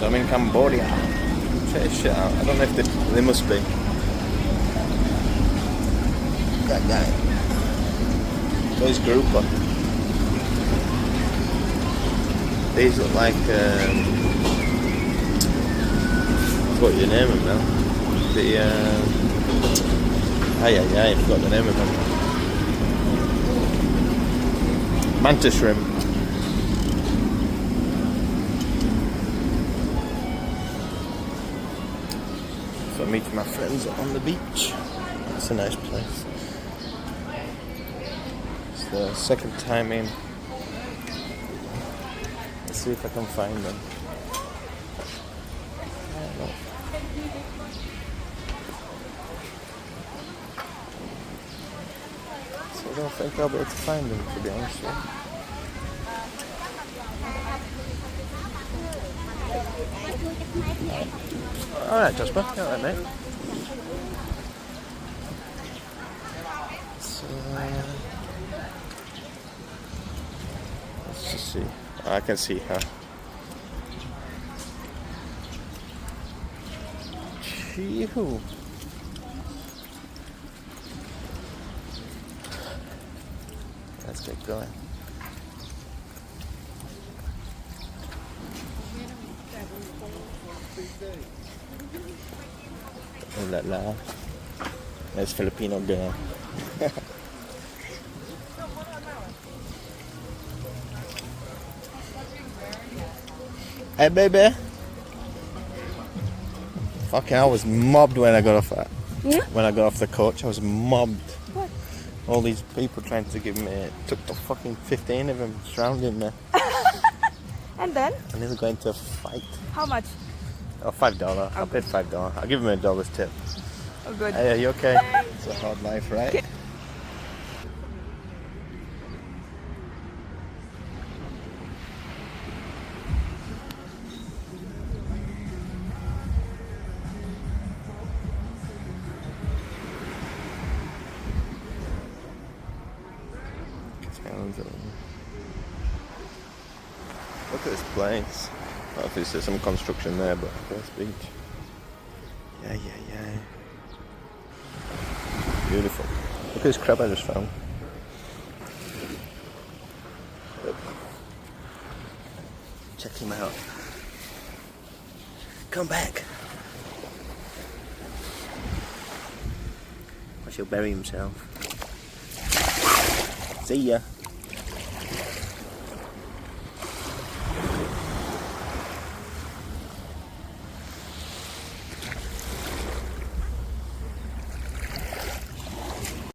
So I'm in Cambodia. Check this shit out. I don't know if they must be. That guy. Those grouper. These look like what you name them now? The I forgot the name of them. Manta shrimp. So I'm meeting my friends on the beach. It's a nice place. It's the second time in. Let's see if I can find them. So I don't think I'll be able to find them, to be honest with you. Alright, Jasper. Alright, mate. So, let's just see. I can see her. Chee-hoo. Let's get going. Oh la la. There's Filipino girl. Hey baby. Fucking, I was mobbed when I got off that. Yeah? When I got off the coach, I was mobbed. What? All these people trying to give me, took the fucking 15 of them surrounding me. And then? And they were going to fight. How much? Oh, $5. I paid $5. I'll give them $1 tip. Oh, good. Hey, are you okay? It's a hard life, right? Okay. Look at this place. Obviously there's some construction there, but this beach. Yeah. Beautiful. Look at this crab I just found. Check him out. Come back. Or she'll bury himself. See ya.